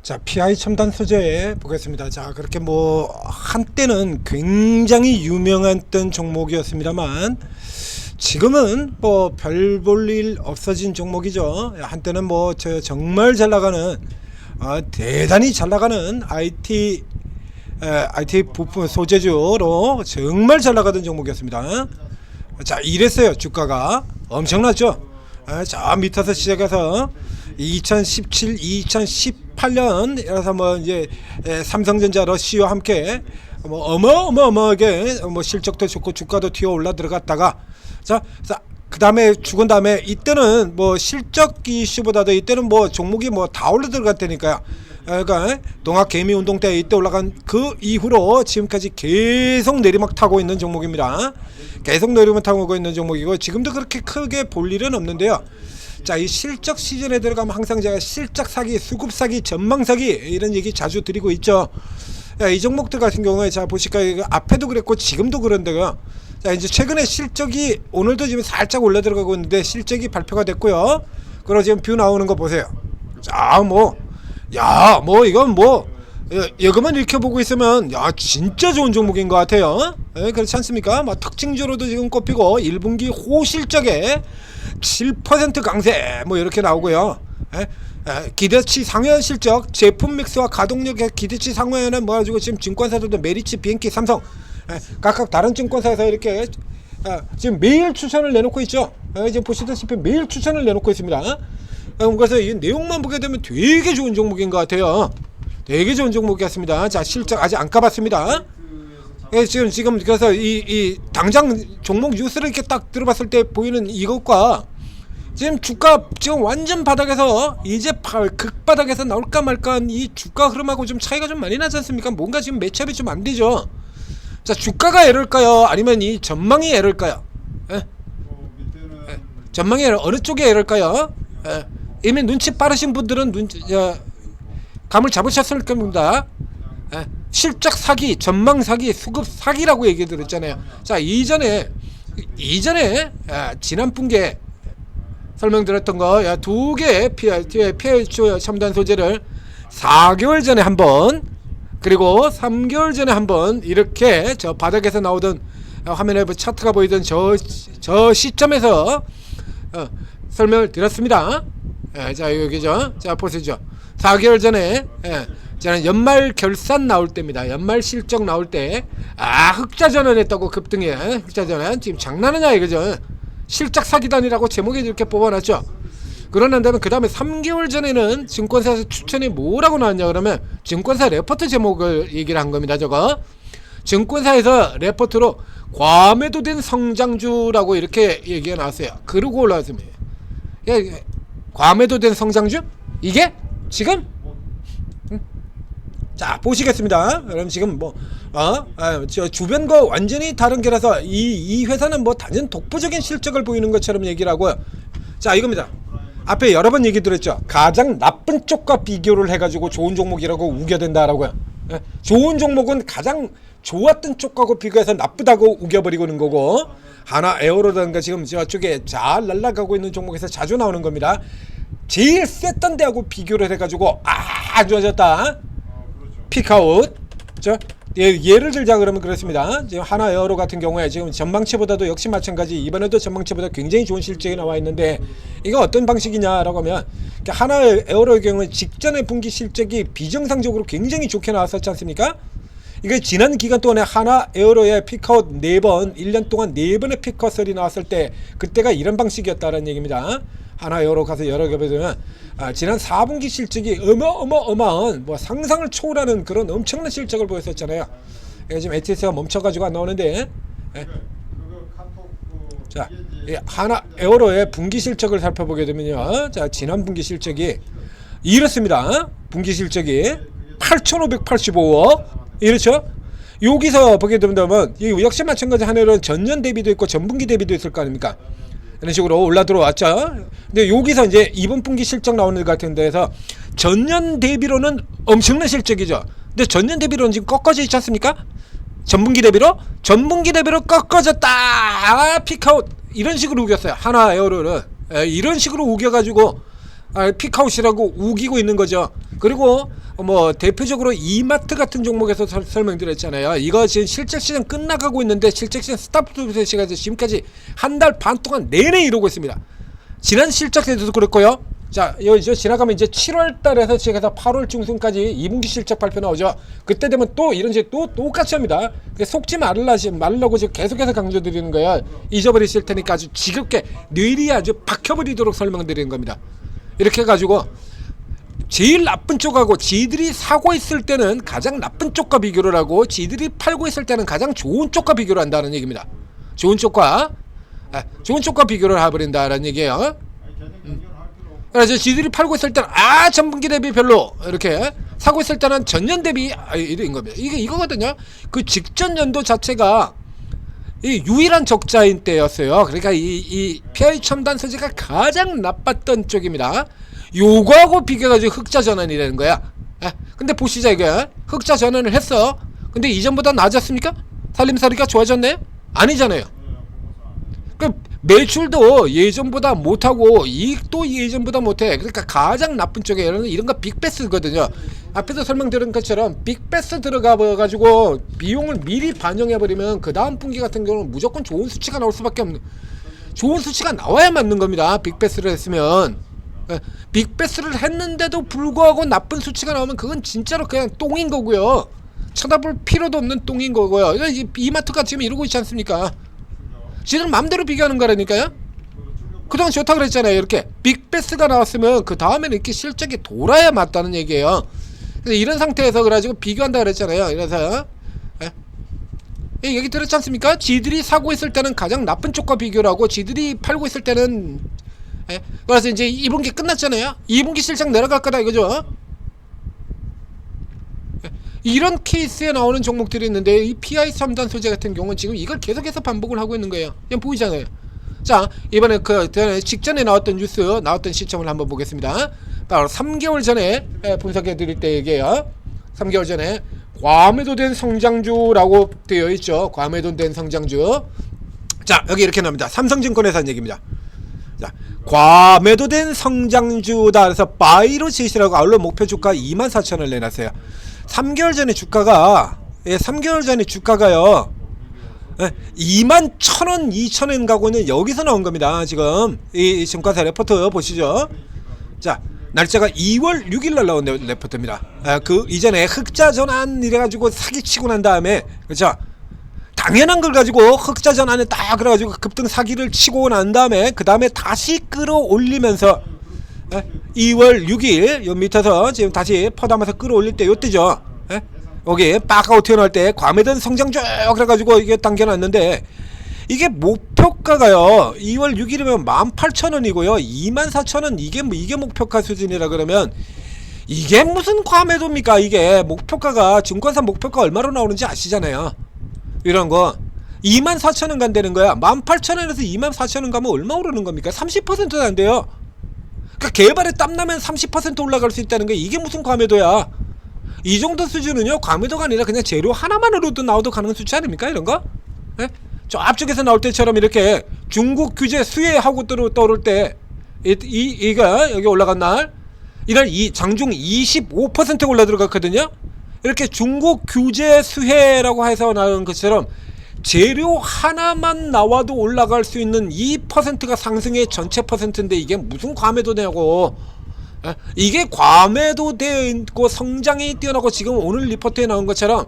자, PI 첨단 소재 보겠습니다. 자, 그렇게 뭐 한때는 굉장히 유명했던 종목이었습니다만 지금은 뭐 별 볼 일 없어진 종목이죠. 한때는 뭐 정말 잘 나가는 대단히 잘 나가는 IT 부품 소재주로 정말 잘 나가던 종목이었습니다. 자, 이랬어요. 주가가 엄청났죠. 저 밑에서 시작해서 2017, 2018년 이라서 뭐 이제 삼성전자 러시와 함께 뭐 어마어마하게 뭐 실적도 좋고 주가도 튀어 올라 들어갔다가 자 그 다음에 죽은 다음에 이때는 뭐 실적 이슈보다도 이때는 뭐 종목이 뭐 다 올라 들어갔다니까요. 그러니까 동학 개미 운동 때 이때 올라간 그 이후로 지금까지 계속 내리막 타고 있는 종목입니다. 계속 내리막 타고 있는 종목이고 지금도 그렇게 크게 볼 일은 없는데요. 자, 이 실적 시즌에 들어가면 항상 제가 실적 사기, 수급 사기, 전망 사기 이런 얘기 자주 드리고 있죠. 야, 이 종목들 같은 경우에 자 보실까요? 앞에도 그랬고 지금도 그런데요. 자, 이제 최근에 실적이 오늘도 지금 살짝 올라 들어가고 있는데 실적이 발표가 됐고요. 그리고 지금 뷰 나오는 거 보세요. 자, 뭐 이건 뭐 이거만 이렇게 보고 있으면 야 진짜 좋은 종목인 것 같아요. 그렇지 않습니까? 뭐 특징주로도 지금 꼽히고 1분기 호실적에 7% 강세 뭐 이렇게 나오고요. 기대치 상회 실적, 제품 믹스와 가동력의 기대치 상회는 뭐 가지고 지금 증권사들도 메리츠, 비엔키, 삼성 각각 다른 증권사에서 이렇게 지금 매일 추천을 내놓고 있죠. 지금 보시다시피 매일 추천을 내놓고 있습니다. 그래서 이 내용만 보게 되면 되게 좋은 종목인 것 같아요. 되게 좋은 종목이었습니다. 자, 실적 아직 안 까봤습니다. 지금 그래서 이 당장 종목 뉴스를 이렇게 딱 들어봤을 때 보이는 이것과 지금 주가 지금 완전 바닥에서 이제 극바닥에서 나올까 말까한 이 주가 흐름하고 좀 차이가 좀 많이 나지 않습니까? 뭔가 지금 매치업이 좀 안 되죠. 자, 주가가 에러일까요? 아니면 이 전망이 에러일까요? 전망이 에러, 어느 쪽에 에러일까요? 이미 눈치 빠르신 분들은 감을 잡으셨을 겁니다. 실적 사기, 전망 사기, 수급 사기라고 얘기 들었잖아요. 자, 이전에 지난 분기에 설명드렸던 거 두 개의 PI 첨단 소재를 4개월 전에 한번 그리고 3개월 전에 한번 이렇게 저 바닥에서 나오던 화면에 차트가 보이던 저 시점에서 설명을 드렸습니다. 자, 여기죠. 자, 보시죠. 4개월 전에 저는 연말 결산 나올 때입니다. 연말 실적 나올 때 흑자 전환했다고 급등해. 흑자 전환 지금 장난하냐 이거죠. 실적 사기단이라고 제목에 이렇게 뽑아놨죠. 그러는데 그 다음에 3개월 전에는 증권사에서 추천이 뭐라고 나왔냐 그러면 증권사 레포트 제목을 얘기를 한 겁니다. 저거 증권사에서 레포트로 과매도된 성장주라고 이렇게 얘기가 나왔어요. 그러고 올라왔습니다. 과매도된 성장주? 이게 지금? 자, 보시겠습니다. 그럼 지금 저 주변과 완전히 다른 게라서 이 회사는 뭐 단연 독보적인 실적을 보이는 것처럼 얘기를 하고요. 자, 이겁니다. 앞에 여러 번 얘기 드렸죠. 가장 나쁜 쪽과 비교를 해가지고 좋은 종목이라고 우겨댄다라고요. 좋은 종목은 가장 좋았던 쪽하고 비교해서 나쁘다고 우겨버리고는 거고, 하나 에어로라든가 지금 저쪽에 잘 날아가고 있는 종목에서 자주 나오는 겁니다. 제일 셌던 데하고 비교를 해가지고 안 좋아졌다. 픽아웃. 예를 들자 그러면 그렇습니다. 지금 하나 에어로 같은 경우에 지금 전망치보다도 역시 마찬가지 이번에도 전망치보다 굉장히 좋은 실적이 나와 있는데 이거 어떤 방식이냐라고 하면 하나 에어로의 경우에 직전의 분기 실적이 비정상적으로 굉장히 좋게 나왔었지 않습니까? 이게 지난 기간 동안에 하나 에어로의 픽아웃 4번 1년 동안 4번의 픽아웃이 나왔을 때 그때가 이런 방식이었다는 얘기입니다. 하나 에어로 가서 여러 개 보면 지난 4분기 실적이 어마어마한 뭐 상상을 초월하는 그런 엄청난 실적을 보였었잖아요. 지금 ATS가 멈춰가지고 안 나오는데 자, 하나 에어로의 분기 실적을 살펴보게 되면요. 자, 지난 분기 실적이 이렇습니다. 분기 실적이 8,585억 이렇죠. 여기서 보게 되면 역시 마찬가지 하나는 전년 대비도 있고 전분기 대비도 있을 거 아닙니까? 이런 식으로 올라 들어왔죠. 근데 여기서 이제 이번 분기 실적 나오는 것 같은 데에서 전년 대비로는 엄청난 실적이죠. 근데 전년 대비로는 지금 꺾어져 있지 않습니까? 전분기 대비로 꺾어졌다. 픽아웃 이런 식으로 우겼어요. 하나 에어로는 이런 식으로 우겨가지고 픽아웃이라고 우기고 있는 거죠. 그리고 뭐 대표적으로 이마트 같은 종목에서 설명드렸잖아요. 이거 지금 실적 시장 끝나가고 있는데 실적 시장 스탑 시간에서 지금까지 한 달 반 동안 내내 이러고 있습니다. 지난 실적 때도 그랬고요. 자, 이제 지나가면 이제 7월 달에서 시작해서 8월 중순까지 2분기 실적 발표 나오죠. 그때 되면 또 이런 식또 똑같이 합니다. 속지 말라고 지금 계속해서 강조드리는 거예요. 잊어버리실 테니까 아주 지겹게 뇌리에 아주 박혀버리도록 설명드리는 겁니다. 이렇게 해가지고 제일 나쁜 쪽하고 지들이 사고 있을 때는 가장 나쁜 쪽과 비교를 하고 지들이 팔고 있을 때는 가장 좋은 쪽과 비교를 한다는 얘기입니다. 좋은 쪽과 비교를 해버린다는 얘기예요. 그래서 지들이 팔고 있을 때는 전분기 대비 별로 이렇게 사고 있을 때는 전년 대비 이런 겁니다. 이게 이거거든요. 그 직전 연도 자체가 이 유일한 적자인 때였어요. 그러니까 이 PI 첨단 소재가 가장 나빴던 쪽입니다. 요거하고 비교해가지고 흑자 전환이 되는 거야. 근데 보시자 이게 흑자 전환을 했어. 근데 이전보다 나아졌습니까? 살림살이가 좋아졌네? 아니잖아요. 그 매출도 예전보다 못하고 이익도 예전보다 못해. 그러니까 가장 나쁜 쪽에 이런 거 빅베스거든요. 앞에서 설명드린 것처럼 빅베스 들어가 가지고 비용을 미리 반영해버리면 그 다음 분기 같은 경우는 무조건 좋은 수치가 나올 수밖에 없는, 좋은 수치가 나와야 맞는 겁니다. 빅베스를 했으면. 빅베스를 했는데도 불구하고 나쁜 수치가 나오면 그건 진짜로 그냥 똥인 거고요. 쳐다볼 필요도 없는 똥인 거고요. 이마트가 지금 이러고 있지 않습니까? 지금 마음대로 비교하는 거라니까요. 그동안 좋다 그랬잖아요. 이렇게 빅베스가 나왔으면 그 다음에는 이렇게 실적이 돌아야 맞다는 얘기예요. 그래서 이런 상태에서 그래가지고 비교한다 그랬잖아요. 그래서 얘기 들었지 않습니까? 지들이 사고 있을 때는 가장 나쁜 쪽과 비교를 하고 지들이 팔고 있을 때는 그래서 이제 2분기 끝났잖아요. 2분기 실적 내려갈 거다 이거죠. 이런 케이스에 나오는 종목들이 있는데 이 PI 첨단 소재 같은 경우는 지금 이걸 계속해서 반복을 하고 있는 거예요. 그냥 보이잖아요. 자, 이번에 그 직전에 나왔던 뉴스, 나왔던 시점을 한번 보겠습니다. 바로 3개월 전에 분석해 드릴 때 얘기해요. 3개월 전에 과매도된 성장주라고 되어 있죠. 과매도된 성장주. 자, 여기 이렇게 나옵니다. 삼성증권에서 한 얘기입니다. 자, 과매도된 성장주다. 그래서 바이로 제시라고 아울러 목표 주가 24,000원을 내놨어요. 3개월 전에 주가가 3개월 전에 주가가요 21,000원 2,000원 가고 있는 여기서 나온 겁니다. 지금 이 증권사 레포트 보시죠. 자, 날짜가 2월 6일 날 나온 레포트입니다. 그 이전에 흑자 전환 이래가지고 사기치고 난 다음에, 그렇죠? 당연한 걸 가지고 흑자 전환에 딱 그래가지고 급등 사기를 치고 난 다음에 그 다음에 다시 끌어올리면서 2월 6일 요 밑에서 지금 다시 퍼담아서 끌어올릴 때 요때죠. 여기 빠까고 튀어나올 때 과매도된 성장주 그래가지고 이게 당겨놨는데 이게 목표가가요 2월 6일이면 18,000원이고요 24,000원 이게 목표가 수준이라 그러면 이게 무슨 과매도입니까? 이게 목표가가 증권사 목표가 얼마로 나오는지 아시잖아요. 이런 거 24,000원 간다는 거야. 18,000원에서 24,000원 가면 얼마 오르는 겁니까? 30%도 안 돼요. 그러니까 개발에 땀나면 30% 올라갈 수 있다는 게 이게 무슨 과매도야. 이 정도 수준은요 과매도가 아니라 그냥 재료 하나만으로도 나와도 가능한 수치 아닙니까? 이런 거? 저 앞쪽에서 나올 때처럼 이렇게 중국 규제 수혜하고 떠오를 때 이가 여기 올라간 날 이날 이 장중 25% 올라 들어갔거든요. 이렇게 중국 규제 수혜라고 해서 나온 것처럼 재료 하나만 나와도 올라갈 수 있는 2%가 상승의 전체 퍼센트인데 이게 무슨 과매도냐고. 이게 과매도 되어 있고 성장이 뛰어나고 지금 오늘 리포트에 나온 것처럼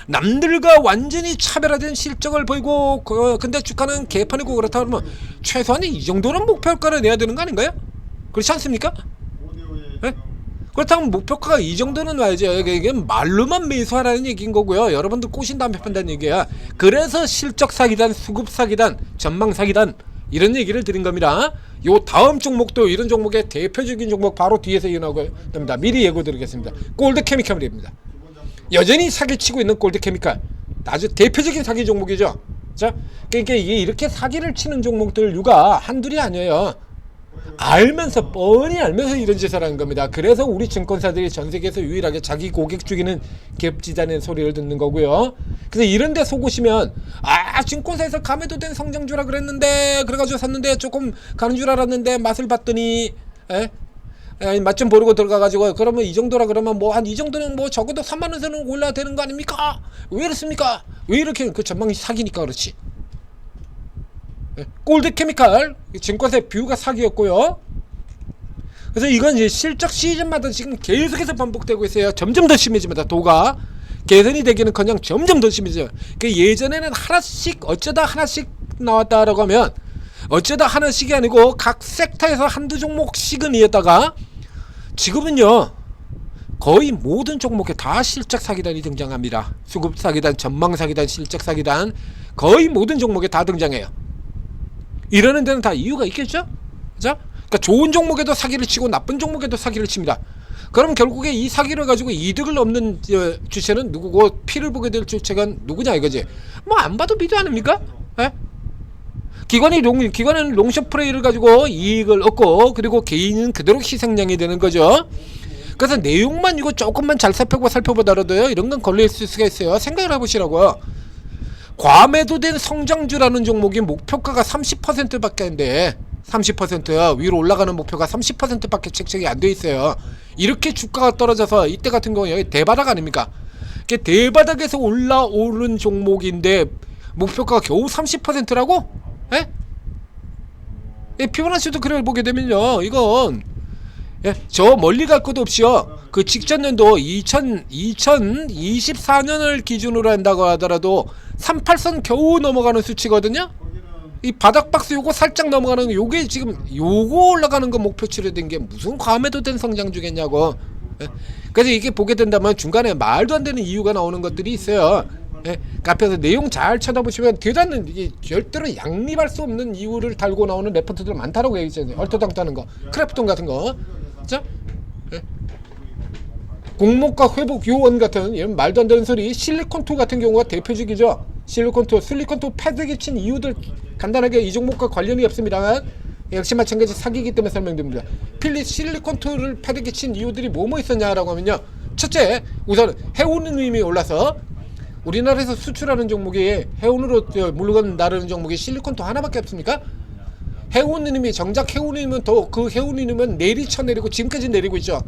남들과 완전히 차별화된 실적을 보이고 근데 주가는 개판이고 그렇다 그러면 최소한 이 정도는 목표가를 내야 되는 거 아닌가요? 그렇지 않습니까? 그렇다면 목표가가 이 정도는 와야죠. 이게 말로만 매수하라는 얘기인 거고요. 여러분들 꼬신 다음에 판다는 얘기야. 그래서 실적 사기단, 수급 사기단, 전망 사기단 이런 얘기를 드린 겁니다. 요 다음 종목도 이런 종목의 대표적인 종목 바로 뒤에서 일어나고 됩니다. 미리 예고 드리겠습니다. 골드케미칼입니다. 여전히 사기치고 있는 골드케미칼 아주 대표적인 사기 종목이죠. 자, 그러니까 이게 이렇게 사기를 치는 종목들 유가 한둘이 아니에요. 알면서 뻔히 알면서 이런 짓을 하는 겁니다. 그래서 우리 증권사들이 전세계에서 유일하게 자기 고객 죽이는 갭지자는 소리를 듣는 거고요. 그래서 이런데 속으시면 증권사에서 과매도된 성장주라 그랬는데 그래가지고 샀는데 조금 가는 줄 알았는데 맛을 봤더니 맛 좀 보려고 들어가가지고 그러면 이 정도라 그러면 뭐 한 이 정도는 뭐 적어도 3만 원선은 올라야 되는 거 아닙니까? 왜 이렇습니까? 왜 이렇게 그 전망이 사기니까 그렇지. 골드케미칼 증권사의 뷰가 사기였고요. 그래서 이건 이제 실적 시즌마다 지금 계속해서 반복되고 있어요. 점점 더 심해집니다. 도가 개선이 되기는커녕 점점 더 심해져요. 그 예전에는 하나씩 어쩌다 하나씩 나왔다라고 하면 어쩌다 하나씩이 아니고 각 섹터에서 한두 종목씩은 이었다가 지금은요 거의 모든 종목에 다 실적 사기단이 등장합니다. 수급 사기단, 전망 사기단, 실적 사기단 거의 모든 종목에 다 등장해요. 이러는 데는 다 이유가 있겠죠? 그죠? 그러니까 좋은 종목에도 사기를 치고 나쁜 종목에도 사기를 칩니다. 그럼 결국에 이 사기를 가지고 이득을 얻는 주체는 누구고 피를 보게 될 주체가 누구냐 이거지. 뭐 안 봐도 미드 아닙니까? 에? 기관은 롱숏 프레이를 가지고 이익을 얻고 그리고 개인은 그대로 희생양이 되는 거죠. 그래서 내용만 이거 조금만 잘 살펴보더라도요 이런 건 걸려있을 수가 있어요. 생각을 해보시라고요. 과매도된 성장주라는 종목이 목표가가 30%밖에 안 돼. 30% 위로 올라가는 목표가 30%밖에 책정이 안 돼 있어요. 이렇게 주가가 떨어져서 이때 같은 경우에 여기 대바닥 아닙니까? 대바닥에서 올라오른 종목인데 목표가가 겨우 30%라고? 예? 피보나치도 그래 보게 되면요 이건 저 멀리 갈 것도 없이요 그 직전 연도 2024년을 기준으로 한다고 하더라도 38선 겨우 넘어가는 수치거든요. 이 바닥박스 요거 살짝 넘어가는 요게 지금 요거 올라가는 거 목표치로 된 게 무슨 과매도된 성장주겠냐고. 그래서 이게 보게 된다면 중간에 말도 안 되는 이유가 나오는 것들이 있어요. 앞에서 내용 잘 쳐다보시면 계단은 이게 절대로 양립할 수 없는 이유를 달고 나오는 레포트들 많다라고 얘기했잖아요. 얼토당토하는 거, 크래프톤 같은 거, 자, 공모가 회복 요원 같은 이런 말도 안 되는 소리. 실리콘2 같은 경우가 대표적이죠. 실리콘2 패드기 친 이유들 간단하게 이 종목과 관련이 없습니다. 역시 마찬가지 사기이기 때문에 설명드립니다. 실리콘2를 패드기 친 이유들이 뭐뭐 있었냐라고 하면요. 첫째, 우선 해운님이 올라서 우리나라에서 수출하는 종목이 해운으로 물건 나르는 종목이 실리콘2 하나밖에 없습니까? 해운님이 정작 해운님은 더 그 해운님은 내리 쳐내리고 지금까지 내리고 있죠.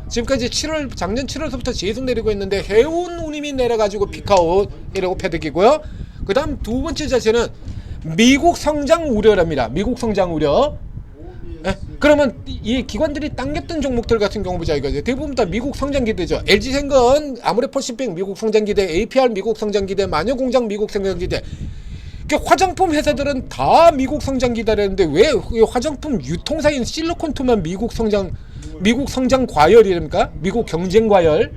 지금까지 작년 7월부터 계속 내리고 있는데 해운님이 내려가지고 피카웃이라고 패득이고요. 그 다음 두 번째 자체는 미국 성장 우려랍니다. 미국 성장 우려. 그러면 이 기관들이 당겼던 종목들 같은 경우 보자 이거죠. 대부분 다 미국 성장 기대죠. LG생건, 아모레퍼시픽 미국 성장 기대, APR 미국 성장 기대, 마녀공장 미국 성장 기대. 화장품 회사들은 다 미국 성장 기다렸는데 왜 화장품 유통사인 실리콘2만 미국 성장 과열이랍니까? 미국 경쟁 과열,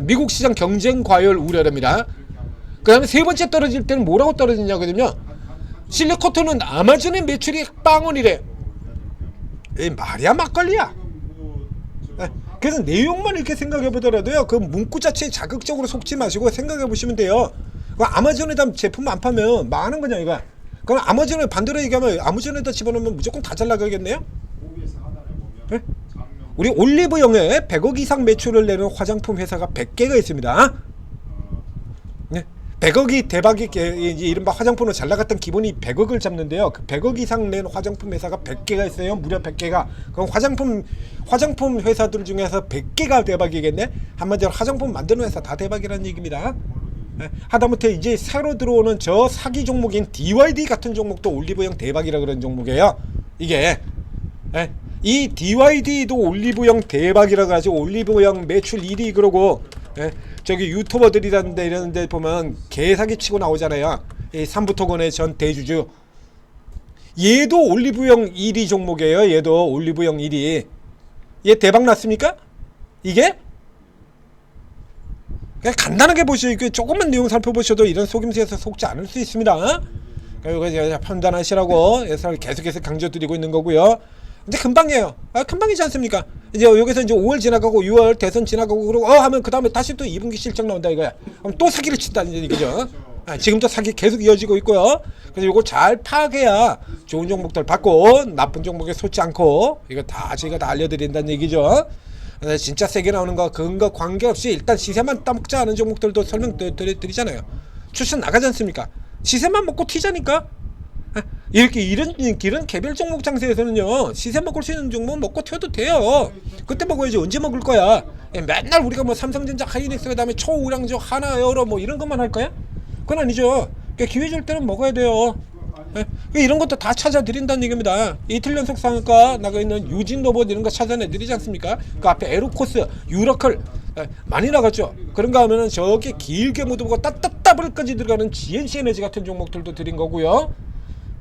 미국 시장 경쟁 과열 우려랍니다. 그 다음에 세 번째 떨어질 때는 뭐라고 떨어지냐거든요. 실리콘2는 아마존의 매출이 빵원이래. 말이야 막걸리야. 그래서 내용만 이렇게 생각해 보더라도요 그 문구 자체에 자극적으로 속지 마시고 생각해 보시면 돼요. 아마존에다 제품 안 파면 망하는 거냐 이거. 그럼 아마존에 반대로 얘기하면 아마존에다 집어넣으면 무조건 다 잘 나가겠네요. 네? 우리 올리브영에 100억 이상 매출을 내는 화장품 회사가 100개가 있습니다. 네? 100억이 대박이 이른바 화장품으로 잘 나갔던 기본이 100억을 잡는데요. 그 100억 이상 낸 화장품 회사가 100개가 있어요. 무려 100개가. 그럼 화장품 회사들 중에서 100개가 대박이겠네. 한마디로 화장품 만드는 회사 다 대박이라는 얘기입니다. 하다못해 이제 새로 들어오는 저 사기 종목인 DYD 같은 종목도 올리브영 대박이라 그런 종목이에요. 이게 이 DYD도 올리브영 대박이라 가지고 올리브영 매출 1위 그러고 저기 유튜버들이라는데 이런데 보면 개사기 치고 나오잖아요. 이 삼부토건의 전 대주주. 얘도 올리브영 1위 종목이에요. 얘도 올리브영 1위. 얘 대박 났습니까? 이게? 그냥 간단하게 보시고 조금만 내용 살펴보셔도 이런 속임수에서 속지 않을 수 있습니다. 그리고 판단하시라고 계속해서 강조드리고 있는 거고요. 근데 금방이에요. 금방이지 않습니까? 이제 여기서 이제 5월 지나가고 6월 대선 지나가고 그러고 하면 그 다음에 다시 또 2분기 실적 나온다 이거야. 그럼 또 사기를 친다는 얘기죠. 지금도 사기 계속 이어지고 있고요. 그래서 이거 잘 파악해야 좋은 종목들 받고 나쁜 종목에 솟지 않고 이거 다 저희가 다 알려드린다는 얘기죠. 진짜 세게 나오는 거 그거 관계없이 일단 시세만 따먹자 하는 종목들도 설명드리잖아요. 출신 나가지 않습니까? 시세만 먹고 튀자니까. 이렇게 이런 개별 종목 장세에서는요, 시세 먹을 수 있는 종목 먹고 튀어도 돼요. 그때 먹어야지. 언제 먹을 거야? 맨날 우리가 뭐 삼성전자, 하이닉스, 그다음에 초우량주, 하나여러 뭐 이런 것만 할 거야? 그건 아니죠. 그러니까 기회 줄 때는 먹어야 돼요. 이런 것도 다 찾아드린다는 얘기입니다. 이틀 연속 상한가 나가 있는 유진로봇 이런 거 찾아내드리지 않습니까? 그 앞에 에로코스, 유라클 많이 나갔죠. 그런가 하면은 저기 길게 묻어보고 따따따블까지 들어가는 GNC 에너지 같은 종목들도 드린 거고요.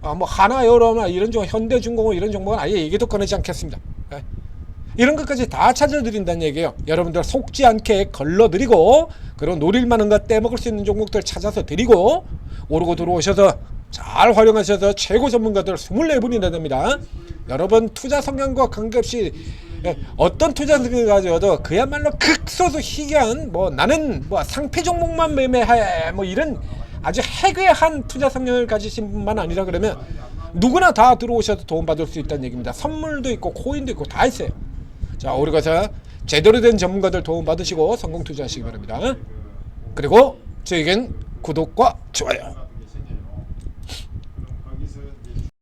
뭐 하나여러나 이런 종목, 현대중공업 이런 종목은 아예 얘기도 꺼내지 않겠습니다. 이런 것까지 다 찾아드린다는 얘기예요. 여러분들 속지 않게 걸러드리고, 그런 노릴 만한 것 떼먹을 수 있는 종목들 찾아서 드리고, 오르고 들어오셔서 잘 활용하셔서 최고 전문가들 24분이나 됩니다. 여러분 투자 성향과 관계없이 어떤 투자 성향을 가져도 그야말로 극소수 희귀한 뭐 나는 뭐 상패 종목만 매매해 뭐 이런 아주 해괴한 투자 성향을 가지신 분만 아니라 그러면 누구나 다 들어오셔도 도움받을 수 있다는 얘기입니다. 선물도 있고 코인도 있고 다 있어요. 자, 우리 가서 제대로 된 전문가들 도움받으시고 성공 투자하시기 바랍니다. 그리고 저에겐 구독과 좋아요